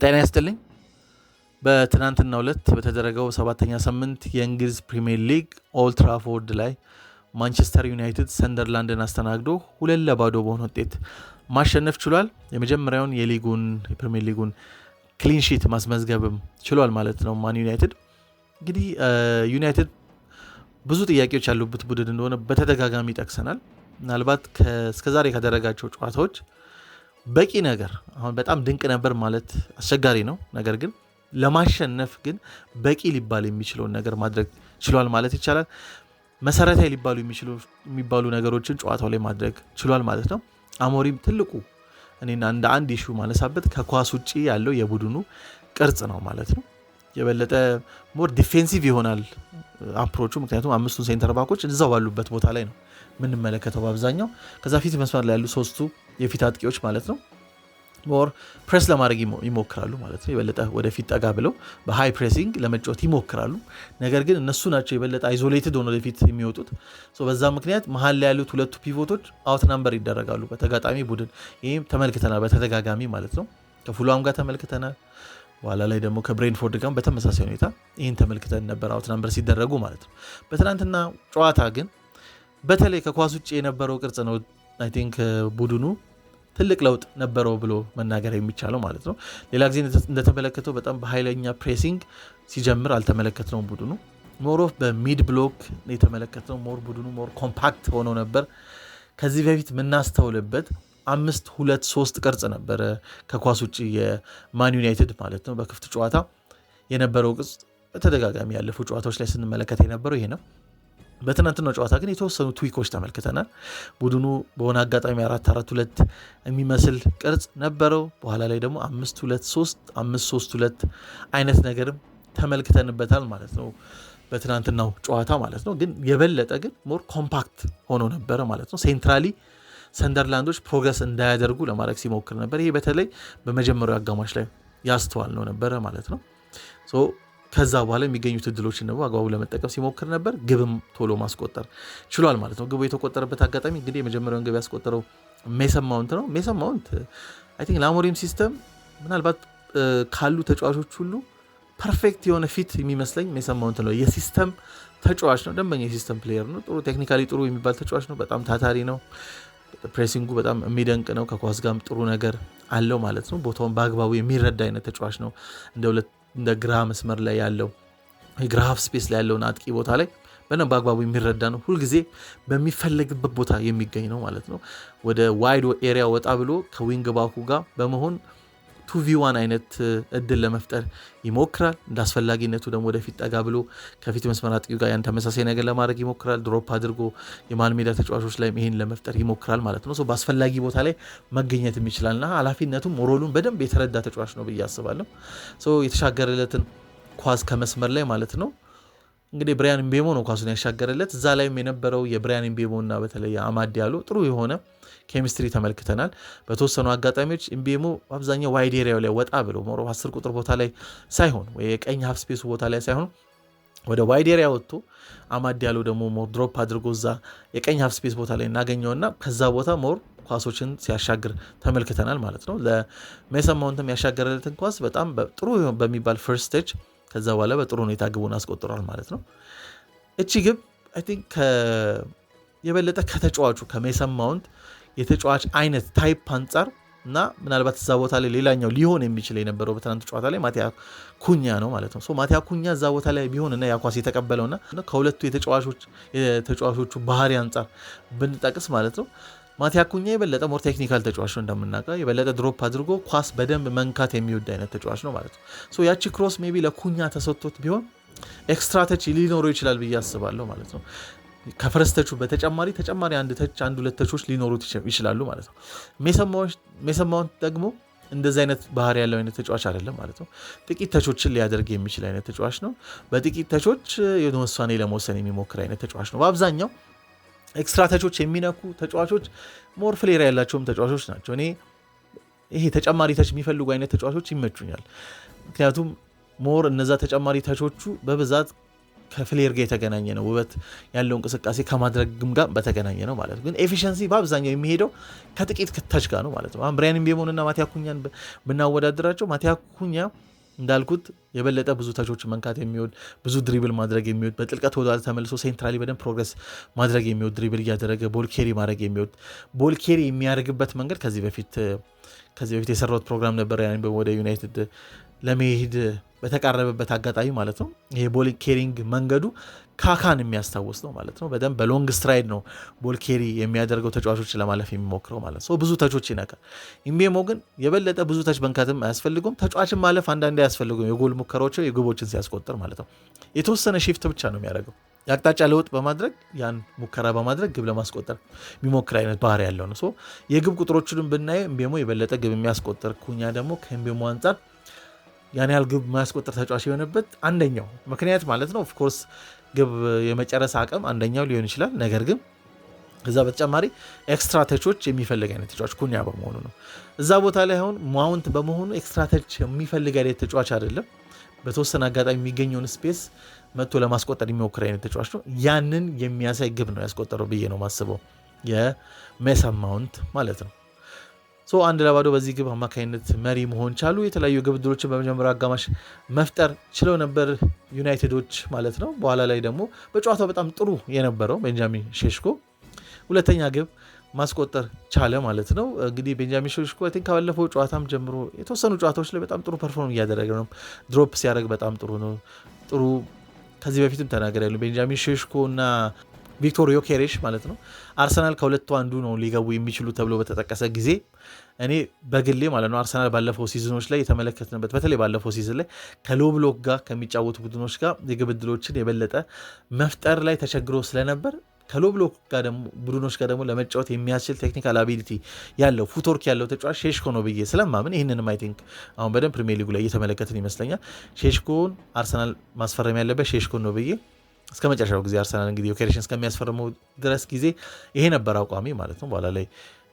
ጤና ይስጥልኝ። በትናንትናው ዕለት በተደረገው ሰባተኛ ሳምንት የእንግሊዝ ፕሪሚየር ሊግ ኦልድ ትራፎርድ ላይ ማንቸስተር ዩናይትድ ሰንደርላንድን አስተናግዶ 2-0 በሆነ ውጤት ማሸነፍ ችሏል። የመጀመሪያውን የፕሪሚየር ሊጉን ክሊንሺት ማስመዝገብም ችሏል ማለት ነው። ማን ዩናይትድ እንግዲህ ዩናይትድ ብዙ ጥያቄዎች ያሉበት ቡድን እንደሆነ በተደጋጋሚ ጠቅሰናል። ምናልባት እስከዛሬ ካደረጋቸው ጨዋታዎች በቂ ነገር አሁን በጣም ድንቅ ነበር ማለት አስቸጋሪ ነው። ነገር ግን ለማሸነፍ ግን በቂ ሊባል የሚችለውን ነገር ማድረግ ችሏል ማለት ይቻላል። መሰረታዊ ሊባሉ የሚባሉ ነገሮችን ጨዋታው ላይ ማድረግ ችሏል ማለት ነው። አሞሪም ትልቁ እኔና እንደ አንድ ኢሹ ማነሳበት ከኳስ ውጪ ያለው የቡድኑ ቅርጽ ነው ማለት ነው። የበለጠ ሞር ዲፌንሲቭ ይሆናል አፕሮቹ። ምክንያቱም አምስቱን ሴንተር ባኮች እዛው ባሉበት ቦታ ላይ ነው ምንመለከተው በአብዛኛው። ከዛ ፊት መስመር ላይ ያሉ ሶስቱ የፊት አጥቂዎች ማለት ነው ሞር ፕሬስ ለማድረግ ይሞክራሉ ማለት ነው። የበለጠ ወደፊት ጠጋ ብለው በሃይ ፕሬሲንግ ለመጫወት ይሞክራሉ። ነገር ግን እነሱ ናቸው የበለጠ አይዞሌትድ ሆኖ ወደፊት የሚወጡት። በዛ ምክንያት መሀል ላይ ያሉት ሁለቱ ፒቮቶች አውት ናምበር ይደረጋሉ በተጋጣሚ ቡድን። ይህም ተመልክተናል በተደጋጋሚ ማለት ነው። ከፉላም ጋር ተመልክተናል። በኋላ ላይ ደግሞ ከብሬንፎርድ ጋር በተመሳሳይ ሁኔታ ይህን ተመልክተን ነበር አውት ናምበር ሲደረጉ ማለት ነው። በትናንትና ጨዋታ ግን በተለይ ከኳስ ውጭ የነበረው ቅርጽ ነው አይ ቲንክ ቡድኑ ትልቅ ለውጥ ነበረው ብሎ መናገር የሚቻለው ማለት ነው። ሌላ ጊዜ እንደተመለከተው በጣም በኃይለኛ ፕሬሲንግ ሲጀምር አልተመለከትነው። ቡድኑ ሞር ኦፍ በሚድ ብሎክ የተመለከትነው። ቡድኑ ሞር ኮምፓክት ሆኖ ነበር። ከዚህ በፊት የምናስተውልበት 5-2-3 ቅርጽ ነበረ ከኳስ ውጭ የማን ዩናይትድ ማለት ነው። በክፍት ጨዋታ የነበረው ቅርጽ በተደጋጋሚ ያለፉ ጨዋታዎች ላይ ስንመለከት የነበረው ይሄ ነው። በትናንትናው ጨዋታ ግን የተወሰኑ ትዊኮች ተመልክተናል። ቡድኑ በሆነ አጋጣሚ 4-4-2 የሚመስል ቅርጽ ነበረው። በኋላ ላይ ደግሞ 5-2-3 5-3-2 አይነት ነገርም ተመልክተንበታል ማለት ነው በትናንትናው ጨዋታ ማለት ነው። ግን የበለጠ ግን ሞር ኮምፓክት ሆኖ ነበረ ማለት ነው። ሴንትራሊ ሰንደርላንዶች ፕሮግረስ እንዳያደርጉ ለማድረግ ሲሞክር ነበር። ይሄ በተለይ በመጀመሪያው አጋማሽ ላይ ያስተዋል ነው ነበረ ማለት ነው። ከዛ በኋላ የሚገኙት እድሎችን ደግሞ አግባቡ ለመጠቀም ሲሞክር ነበር። ግብም ቶሎ ማስቆጠር ችሏል ማለት ነው። ግቡ የተቆጠረበት አጋጣሚ እንግዲህ የመጀመሪያውን ግብ ያስቆጠረው ሜሰን ማውንት ነው። ሜሰን ማውንት አይ ቲንክ ለአሞሪም ሲስተም ምናልባት ካሉ ተጫዋቾች ሁሉ ፐርፌክት የሆነ ፊት የሚመስለኝ ሜሰን ማውንት ነው። የሲስተም ተጫዋች ነው። ደንበኛ የሲስተም ፕሌየር ነው። ጥሩ ቴክኒካሊ ጥሩ የሚባል ተጫዋች ነው። በጣም ታታሪ ነው። ፕሬሲንጉ በጣም የሚደንቅ ነው። ከኳስ ጋርም ጥሩ ነገር አለው ማለት ነው። ቦታውን በአግባቡ የሚረዳ አይነት ተጫዋች ነው። እንደ ግራ መስመር ላይ ያለው የግራ ሃፍ ስፔስ ላይ ያለውን አጥቂ ቦታ ላይ በአግባቡ የሚረዳ ነው። ሁልጊዜ በሚፈለግበት ቦታ የሚገኝ ነው ማለት ነው። ወደ ዋይድ ኤሪያ ወጣ ብሎ ከዊንግ ባኩ ጋር በመሆን 2v1 አይነት እድል ለመፍጠር ይሞክራል። እንደ አስፈላጊነቱ ደግሞ ወደፊት ጠጋ ብሎ ከፊት መስመር አጥቂው ጋር ያን ተመሳሳይ ነገር ለማድረግ ይሞክራል። ድሮፕ አድርጎ የመሃል ሜዳ ተጫዋቾች ላይ ይሄን ለመፍጠር ይሞክራል ማለት ነው። በአስፈላጊ ቦታ ላይ መገኘት ይችላልና ኃላፊነቱም ሮሉን በደንብ የተረዳ ተጫዋች ነው ብዬ አስባለሁ። የተሻገረለትን ኳስ ከመስመር ላይ ማለት ነው እንግዲህ ብራያን ምቤሞ ነው ኳሱን ያሻገረለት። እዛ ላይም የነበረው የብራያን ምቤሞ እና በተለይ አማድ ዲያሎ ጥሩ የሆነ ኬሚስትሪ ተመልክተናል። በተወሰኑ አጋጣሚዎች ምቤሞ አብዛኛው ዋይድ ኤሪያው ላይ ወጣ ብሎ ሞሮ 10 ቁጥር ቦታ ላይ ሳይሆን ወይ የቀኝ ሃፍ ስፔሱ ቦታ ላይ ሳይሆን ወደ ዋይድ ኤሪያ ወጥቶ አማድ ዲያሎ ደግሞ ሞር ድሮፕ አድርጎ እዛ የቀኝ ሃፍ ስፔስ ቦታ ላይ እናገኘውና ከዛ ቦታ ሞር ኳሶችን ሲያሻግር ተመልክተናል ማለት ነው። ለሜሰን ማውንትም ያሻገረለትን ኳስ በጣም ጥሩ በሚባል ፈርስት ስቴጅ ከዛ በኋላ በጥሩ ሁኔታ ግቡን አስቆጥሯል ማለት ነው። እቺ ግብ አይ ቲንክ የበለጠ ከተጫዋቹ ከሜሰን ማውንት የተጫዋች አይነት ታይፕ አንጻር እና ምናልባት እዛ ቦታ ላይ ሌላኛው ሊሆን የሚችል የነበረው በትናንት ጨዋታ ላይ ማቲያ ኩኛ ነው ማለት ነው። ማቲያ ኩኛ እዛ ቦታ ላይ ቢሆንና ያ ኳስ የተቀበለውና ከሁለቱ የተጫዋቾቹ ባህሪ አንጻር ብንጠቅስ ማለት ነው ማቲያ ኩኛ የበለጠ ሞር ቴክኒካል ተጫዋች ነው። እንደምናውቀው የበለጠ ድሮፕ አድርጎ ኳስ በደንብ መንካት የሚወድ አይነት ተጫዋች ነው ማለት ነው። ያቺ ክሮስ ሜቢ ለኩኛ ተሰጥቶት ቢሆን ኤክስትራ ተች ሊኖረው ይችላል ብዬ አስባለሁ ማለት ነው። ከፈረስተቹ በተጨማሪ አንድ ሁለት ተቾች ሊኖሩት ይችላሉ ማለት ነው። ሜሰን ማውንት ደግሞ እንደዚህ አይነት ባህሪ ያለው አይነት ተጫዋች አይደለም ማለት ነው። ጥቂት ተቾችን ሊያደርግ የሚችል አይነት ተጫዋች ነው። በጥቂት ተቾች የሆነ ውሳኔ ለመወሰን የሚሞክር አይነት ተጫዋች ነው። በአብዛኛው ኤክስትራ ተቾች የሚነኩ ተጫዋቾች ሞር ፍሌር ያላቸውም ተጫዋቾች ናቸው። እኔ ይሄ ተጨማሪ ተች የሚፈልጉ አይነት ተጫዋቾች ይመቹኛል። ምክንያቱም ሞር እነዛ ተጨማሪ ተቾቹ በብዛት ከፍሌር ጋር የተገናኘ ነው። ውበት ያለው እንቅስቃሴ ከማድረግም ጋር በተገናኘ ነው ማለት ነው። ግን ኤፊሽንሲ በአብዛኛው የሚሄደው ከጥቂት ተች ጋር ነው ማለት ነው። አሁን ብራያን ምቤሞንና ማቲያ ኩኛን ብናወዳደራቸው ማቲያ ኩኛ እንዳልኩት የበለጠ ብዙ ተቾች መንካት የሚወድ ብዙ ድሪብል ማድረግ የሚወድ በጥልቀት ወደ ተመልሶ ሴንትራሊ በደንብ ፕሮግረስ ማድረግ የሚወድ ድሪብል እያደረገ ቦል ኬሪ ማድረግ የሚወድ ቦል ኬሪ የሚያደርግበት መንገድ ከዚህ በፊት የሰራሁት ፕሮግራም ነበር። ያን ወደ ዩናይትድ ለመሄድ በተቃረበበት አጋጣሚ ማለት ነው። ይሄ ቦል ኬሪንግ መንገዱ ካካን የሚያስታውስ ነው ማለት ነው። በደንብ በሎንግ ስትራይድ ነው ቦል ኬሪ የሚያደርገው ተጫዋቾች ለማለፍ የሚሞክረው ማለት ነው። ብዙ ተቾች ይነካል። ምቤሞ ግን የበለጠ ብዙ ተች መንካትም አያስፈልጉም። ተጫዋችን ማለፍ አንዳንዴ አያስፈልጉም። የጎል ሙከራዎች የግቦችን ሲያስቆጥር ማለት ነው። የተወሰነ ሺፍት ብቻ ነው የሚያደርገው። የአቅጣጫ ለውጥ በማድረግ ያን ሙከራ በማድረግ ግብ ለማስቆጠር የሚሞክር አይነት ባህሪ ያለው ነው። የግብ ቁጥሮቹንም ብናየ ምቤሞ የበለጠ ግብ የሚያስቆጥር፣ ኩኛ ደግሞ ከምቤሞ አንጻር ያን ያህል ግብ ማያስቆጥር ተጫዋች የሆነበት አንደኛው ምክንያት ማለት ነው። ኦፍኮርስ ግብ የመጨረስ አቅም አንደኛው ሊሆን ይችላል። ነገር ግን እዛ በተጨማሪ ኤክስትራ ተቾች የሚፈልግ አይነት ተጫዋች ኩኛ በመሆኑ ነው። እዛ ቦታ ላይ አሁን ማውንት በመሆኑ ኤክስትራ ተች የሚፈልግ አይነት ተጫዋች አይደለም። በተወሰነ አጋጣሚ የሚገኘውን ስፔስ መጥቶ ለማስቆጠር የሚሞክር አይነት ተጫዋች ነው። ያንን የሚያሳይ ግብ ነው ያስቆጠረው ብዬ ነው ማስበው የሜሰን ማውንት ማለት ነው። 1-0 በዚህ ግብ አማካኝነት መሪ መሆን ቻሉ። የተለያዩ ግብ ዕድሎችን በመጀመሪያው አጋማሽ መፍጠር ችለው ነበር ዩናይትዶች ማለት ነው። በኋላ ላይ ደግሞ በጨዋታው በጣም ጥሩ የነበረው ቤንጃሚን ሼሽኮ ሁለተኛ ግብ ማስቆጠር ቻለ ማለት ነው። እንግዲህ ቤንጃሚን ሼሽኮ አይ ቲንክ ካለፈው ጨዋታም ጀምሮ የተወሰኑ ጨዋታዎች ላይ በጣም ጥሩ ፐርፎርም እያደረገ ነው። ድሮፕ ሲያደርግ በጣም ጥሩ ነው። ጥሩ ከዚህ በፊትም ተናግሬያለሁ። ቤንጃሚን ሼሽኮ እና ቪክቶር ዮኬሬሽ ማለት ነው አርሰናል ከሁለቱ አንዱ ነው ሊገቡ የሚችሉ ተብሎ በተጠቀሰ ጊዜ እኔ በግሌ ማለት ነው አርሰናል ባለፈው ሲዝኖች ላይ የተመለከትንበት በተለይ ባለፈው ሲዝን ላይ ከሎ ብሎክ ጋር ከሚጫወቱ ቡድኖች ጋር የግብ ዕድሎችን የበለጠ መፍጠር ላይ ተቸግሮ ስለነበር ከሎ ብሎክ ጋር ደግሞ ቡድኖች ጋር ደግሞ ለመጫወት የሚያስችል ቴክኒካል አቢሊቲ ያለው ፉትወርክ ያለው ተጫዋች ሼሽኮ ነው ብዬ ስለማምን ይህንንም አይ ቲንክ አሁን በደንብ ፕሪሚየር ሊጉ ላይ እየተመለከትን ይመስለኛል። ሼሽኮን አርሰናል ማስፈረም ያለበት ሼሽኮን ነው ብዬ እስከ መጨረሻው ጊዜ አርሰናል እንግዲህ ዮኬሬሽን እስከሚያስፈርመው ድረስ ጊዜ ይሄ ነበር አቋሚ ማለት ነው። በኋላ ላይ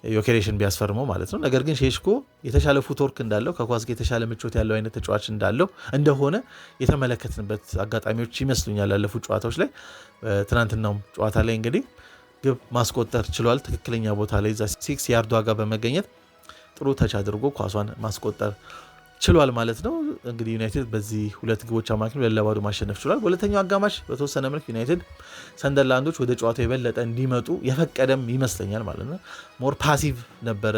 ዮኬሬሽን ቢያስፈርመው ማለት ነው። ነገር ግን ሼሽኮ የተሻለ ፉትወርክ እንዳለው ከኳስ ጋር የተሻለ ምቾት ያለው አይነት ተጫዋች እንዳለው እንደሆነ የተመለከትንበት አጋጣሚዎች ይመስሉኛል ያለፉት ጨዋታዎች ላይ። ትናንትናው ጨዋታ ላይ እንግዲህ ግብ ማስቆጠር ችሏል። ትክክለኛ ቦታ ላይ 6 ያርድ ዋጋ በመገኘት ጥሩ ተች አድርጎ ኳሷን ማስቆጠር ችሏል ማለት ነው። እንግዲህ ዩናይትድ በዚህ ሁለት ግቦች አማካኝ 2-0 ማሸነፍ ችሏል። በሁለተኛው አጋማሽ በተወሰነ መልክ ዩናይትድ ሰንደርላንዶች ወደ ጨዋታው የበለጠ እንዲመጡ የፈቀደም ይመስለኛል ማለት ነው። ሞር ፓሲቭ ነበረ።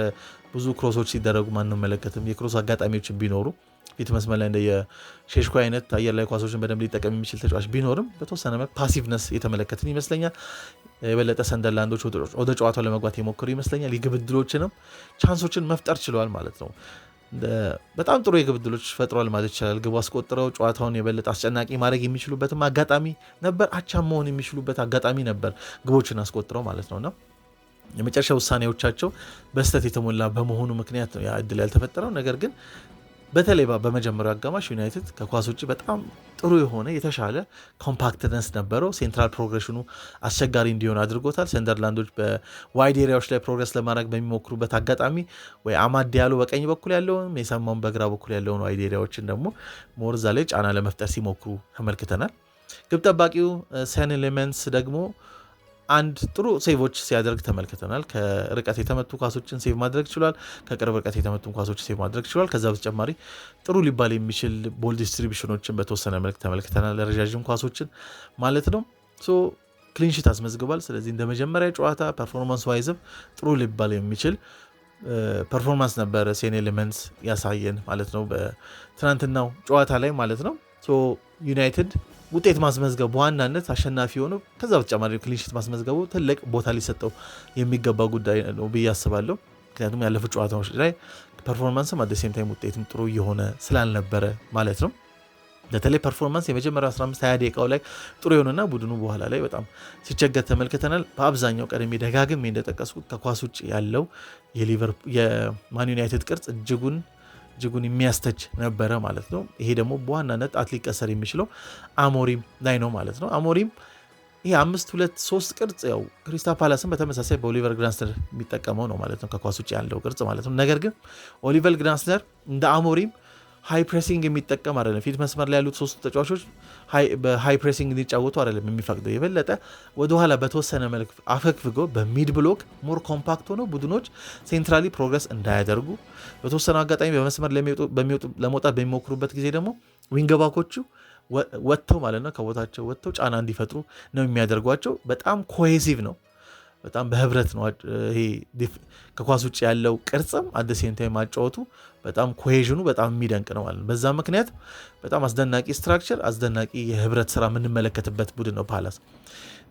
ብዙ ክሮሶች ሲደረጉ ማንም መለከትም የክሮስ አጋጣሚዎችን ቢኖሩ ፊት መስመር ላይ እንደ የሼሽኮ አይነት አየር ላይ ኳሶችን በደንብ ሊጠቀም የሚችል ተጫዋች ቢኖርም በተወሰነ መልክ ፓሲቭነስ የተመለከትን ይመስለኛል። የበለጠ ሰንደርላንዶች ወደ ጨዋታው ለመግባት የሞከሩ ይመስለኛል። የግብ ዕድሎችንም ቻንሶችን መፍጠር ችለዋል ማለት ነው። በጣም ጥሩ የግብ ዕድሎች ፈጥሯል ማለት ይቻላል። ግብ አስቆጥረው ጨዋታውን የበለጠ አስጨናቂ ማድረግ የሚችሉበትም አጋጣሚ ነበር። አቻም መሆን የሚችሉበት አጋጣሚ ነበር ግቦችን አስቆጥረው ማለት ነውና የመጨረሻ ውሳኔዎቻቸው በስተት የተሞላ በመሆኑ ምክንያት ነው ያ ዕድል ያልተፈጠረው። ነገር ግን በተለይ በመጀመሪያው አጋማሽ ዩናይትድ ከኳስ ውጭ በጣም ጥሩ የሆነ የተሻለ ኮምፓክትነስ ነበረው። ሴንትራል ፕሮግሬሽኑ አስቸጋሪ እንዲሆን አድርጎታል። ሰንደርላንዶች በዋይድ ኤሪያዎች ላይ ፕሮግረስ ለማድረግ በሚሞክሩበት አጋጣሚ ወይ አማድ ዲያሎ በቀኝ በኩል ያለውን ሜሰን ማውንት በግራ በኩል ያለውን ዋይድ ኤሪያዎችን ደግሞ ሞርዛ ላይ ጫና ለመፍጠር ሲሞክሩ ተመልክተናል። ግብ ጠባቂው ሰን ሌመንስ ደግሞ አንድ ጥሩ ሴቮች ሲያደርግ ተመልክተናል። ከርቀት የተመቱ ኳሶችን ሴቭ ማድረግ ችሏል። ከቅርብ ርቀት የተመቱ ኳሶችን ሴቭ ማድረግ ችሏል። ከዛ በተጨማሪ ጥሩ ሊባል የሚችል ቦል ዲስትሪቢሽኖችን በተወሰነ መልክ ተመልክተናል። ረዣዥም ኳሶችን ማለት ነው። ክሊንሺት አስመዝግቧል። ስለዚህ እንደ መጀመሪያ ጨዋታ ፐርፎርማንስ ዋይዝም ጥሩ ሊባል የሚችል ፐርፎርማንስ ነበረ ሴን ኤሌመንትስ ያሳየን ማለት ነው በትናንትናው ጨዋታ ላይ ማለት ነው። ዩናይትድ ውጤት ማስመዝገቡ በዋናነት አሸናፊ ሆኖ ከዛ በተጨማሪ ክሊንሺት ማስመዝገቡ ትልቅ ቦታ ሊሰጠው የሚገባ ጉዳይ ነው ብዬ አስባለሁ። ምክንያቱም ያለፉት ጨዋታዎች ላይ ፐርፎርማንስም አት ሴም ታይም ውጤትም ጥሩ እየሆነ ስላልነበረ ማለት ነው። በተለይ ፐርፎርማንስ የመጀመሪያው 15-20 ደቂቃው ላይ ጥሩ የሆነና ቡድኑ በኋላ ላይ በጣም ሲቸገር ተመልክተናል። በአብዛኛው ቀደም ደጋግሜ እንደጠቀስኩት ከኳስ ውጭ ያለው የማን ዩናይትድ ቅርጽ እጅጉን የሚያስተች ነበረ ማለት ነው። ይሄ ደግሞ በዋናነት ጣት ሊቀሰር የሚችለው አሞሪም ላይ ነው ማለት ነው። አሞሪም ይሄ 5-2-3 ቅርጽ ያው ክሪስታል ፓላስን በተመሳሳይ በኦሊቨር ግላስነር የሚጠቀመው ነው ማለት ነው፣ ከኳስ ውጭ ያለው ቅርጽ ማለት ነው። ነገር ግን ኦሊቨር ግላስነር እንደ አሞሪም ሃይ ፕሬሲንግ የሚጠቀም አይደለም። ፊት መስመር ላይ ያሉት ሶስቱ ተጫዋቾች በሃይ ፕሬሲንግ እንዲጫወቱ አይደለም የሚፈቅደው። የበለጠ ወደኋላ በተወሰነ መልክ አፈግፍገው በሚድ ብሎክ ሞር ኮምፓክት ሆነው ቡድኖች ሴንትራሊ ፕሮግረስ እንዳያደርጉ በተወሰነ አጋጣሚ በመስመር ለመውጣት በሚሞክሩበት ጊዜ ደግሞ ዊንገባኮቹ ወጥተው ማለት ነው ከቦታቸው ወጥተው ጫና እንዲፈጥሩ ነው የሚያደርጓቸው። በጣም ኮሄሲቭ ነው። በጣም በህብረት ነው። ይሄ ከኳስ ውጭ ያለው ቅርጽም አደሴን ታይም ማጫወቱ በጣም ኮሄዥኑ በጣም የሚደንቅ ነው ማለት ነው። በዛ ምክንያት በጣም አስደናቂ ስትራክቸር፣ አስደናቂ የህብረት ስራ የምንመለከትበት ቡድን ነው ፓላስ።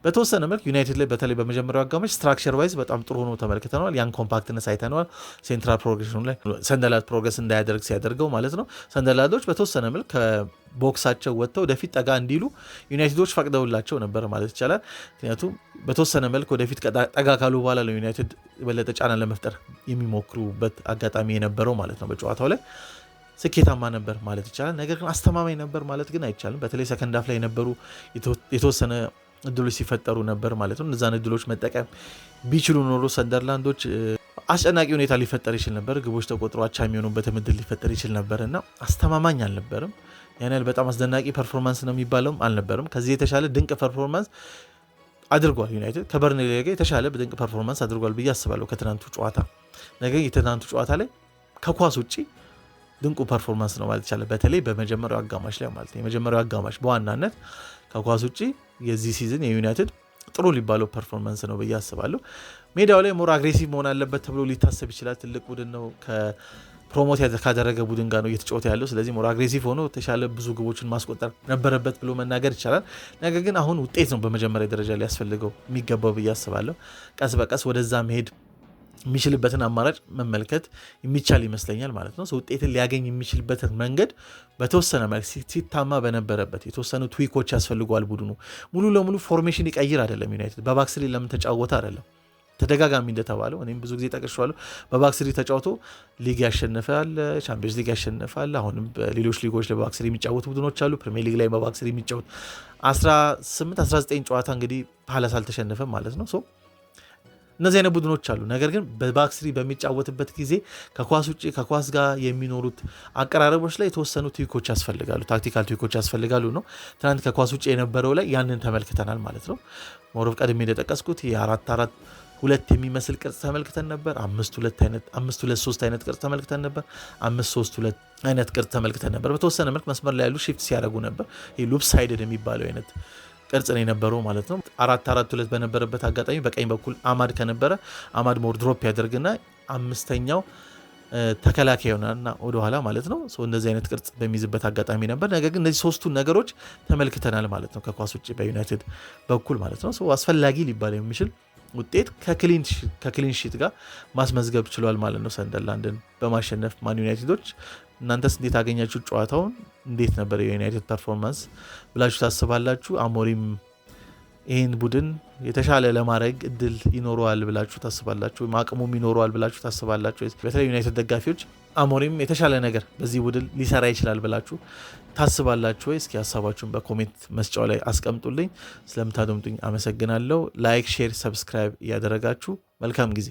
በተወሰነ መልክ ዩናይትድ ላይ በተለይ በመጀመሪያው አጋማሽ ስትራክቸር ዋይዝ በጣም ጥሩ ሆኖ ተመልክተነዋል። ያን ኮምፓክትነስ አይተነዋል። ሴንትራል ፕሮግሬሽኑ ላይ ሰንደርላንድ ፕሮግረስ እንዳያደርግ ሲያደርገው ማለት ነው። ሰንደርላንዶች በተወሰነ መልክ ከቦክሳቸው ወጥተው ወደፊት ጠጋ እንዲሉ ዩናይትዶች ፈቅደውላቸው ነበር ማለት ይቻላል። ምክንያቱም በተወሰነ መልክ ወደፊት ጠጋ ካሉ በኋላ ነው ዩናይትድ የበለጠ ጫና ለመፍጠር የሚሞክሩበት አጋጣሚ የነበረው ማለት ነው። በጨዋታው ላይ ስኬታማ ነበር ማለት ይቻላል። ነገር ግን አስተማማኝ ነበር ማለት ግን አይቻልም። በተለይ ሰከንድ ሃፍ ላይ የነበሩ የተወሰነ እድሎች ሲፈጠሩ ነበር ማለት ነው። እነዛን እድሎች መጠቀም ቢችሉ ኖሮ ሰንደርላንዶች አስጨናቂ ሁኔታ ሊፈጠር ይችል ነበር። ግቦች ተቆጥሮ አቻ የሚሆኑበት እድል ሊፈጠር ይችል ነበር እና አስተማማኝ አልነበርም። ያን ያህል በጣም አስደናቂ ፐርፎርማንስ ነው የሚባለውም አልነበርም። ከዚህ የተሻለ ድንቅ ፐርፎርማንስ አድርጓል ዩናይትድ ከበርንሌ ጋር የተሻለ ድንቅ ፐርፎርማንስ አድርጓል ብዬ አስባለሁ ከትናንቱ ጨዋታ። ነገር የትናንቱ ጨዋታ ላይ ከኳስ ውጭ ድንቁ ፐርፎርማንስ ነው ማለት ይቻላል። በተለይ በመጀመሪያው አጋማሽ ላይ ማለት ነው። የመጀመሪያው አጋማሽ በዋናነት ከኳስ ውጭ የዚህ ሲዝን የዩናይትድ ጥሩ ሊባለው ፐርፎርማንስ ነው ብዬ አስባለሁ። ሜዳው ላይ ሞር አግሬሲቭ መሆን አለበት ተብሎ ሊታሰብ ይችላል። ትልቅ ቡድን ነው፣ ከፕሮሞት ካደረገ ቡድን ጋር ነው እየተጫወተ ያለው። ስለዚህ ሞር አግሬሲቭ ሆኖ የተሻለ ብዙ ግቦችን ማስቆጠር ነበረበት ብሎ መናገር ይቻላል። ነገር ግን አሁን ውጤት ነው በመጀመሪያ ደረጃ ላይ ያስፈልገው የሚገባው ብዬ አስባለሁ። ቀስ በቀስ ወደዛ መሄድ የሚችልበትን አማራጭ መመልከት የሚቻል ይመስለኛል ማለት ነው። ውጤትን ሊያገኝ የሚችልበትን መንገድ በተወሰነ መልክ ሲታማ በነበረበት የተወሰኑ ትዊኮች ያስፈልገዋል። ቡድኑ ሙሉ ለሙሉ ፎርሜሽን ይቀይር አይደለም። ዩናይትድ በባክስሪ ለምን ተጫወተ አይደለም። ተደጋጋሚ እንደተባለው እኔም ብዙ ጊዜ ጠቅሼዋለሁ። በባክስሪ ተጫውቶ ሊግ ያሸነፋል፣ ቻምፒየንስ ሊግ ያሸነፋል። አሁንም በሌሎች ሊጎች ላይ በባክስሪ የሚጫወቱ ቡድኖች አሉ። ፕሪሚየር ሊግ ላይ በባክስሪ የሚጫወት 18-19 ጨዋታ እንግዲህ ፓላስ አልተሸነፈም ማለት ነው። እነዚህ አይነት ቡድኖች አሉ። ነገር ግን በባክስሪ በሚጫወትበት ጊዜ ከኳስ ውጭ ከኳስ ጋር የሚኖሩት አቀራረቦች ላይ የተወሰኑ ትዊኮች ያስፈልጋሉ፣ ታክቲካል ትዊኮች ያስፈልጋሉ ነው። ትናንት ከኳስ ውጭ የነበረው ላይ ያንን ተመልክተናል ማለት ነው። ሞሮፍ ቀድሜ እንደጠቀስኩት የ4-4-2 የሚመስል ቅርጽ ተመልክተን ነበር። 5-2-3 አይነት ቅርጽ ተመልክተን ነበር። 5-3-2 አይነት ቅርጽ ተመልክተን ነበር። በተወሰነ መልክ መስመር ላይ ያሉ ሺፍት ሲያደርጉ ነበር። ይህ ሉፕ ሳይድድ የሚባለው አይነት ቅርጽ ነው የነበረው ማለት ነው። 4-4-2 በነበረበት አጋጣሚ በቀኝ በኩል አማድ ከነበረ አማድ ሞር ድሮፕ ያደርግና አምስተኛው ተከላካይ ይሆናልና ወደኋላ ማለት ነው። እንደዚህ አይነት ቅርጽ በሚይዝበት አጋጣሚ ነበር። ነገር ግን እነዚህ ሶስቱን ነገሮች ተመልክተናል ማለት ነው ከኳስ ውጭ በዩናይትድ በኩል ማለት ነው። አስፈላጊ ሊባል የሚችል ውጤት ከክሊን ሺት ጋር ማስመዝገብ ችሏል ማለት ነው ሰንደርላንድን በማሸነፍ ማን ዩናይትዶች። እናንተስ እንዴት አገኛችሁ ጨዋታውን? እንዴት ነበር የዩናይትድ ፐርፎርማንስ ብላችሁ ታስባላችሁ? አሞሪም ይህን ቡድን የተሻለ ለማድረግ እድል ይኖረዋል ብላችሁ ታስባላችሁ? አቅሙም ይኖረዋል ብላችሁ ታስባላችሁ? በተለይ ዩናይትድ ደጋፊዎች አሞሪም የተሻለ ነገር በዚህ ቡድን ሊሰራ ይችላል ብላችሁ ታስባላችሁ ወይ? እስኪ ሀሳባችሁን በኮሜንት መስጫው ላይ አስቀምጡልኝ። ስለምታደምጡኝ አመሰግናለሁ። ላይክ፣ ሼር፣ ሰብስክራይብ እያደረጋችሁ መልካም ጊዜ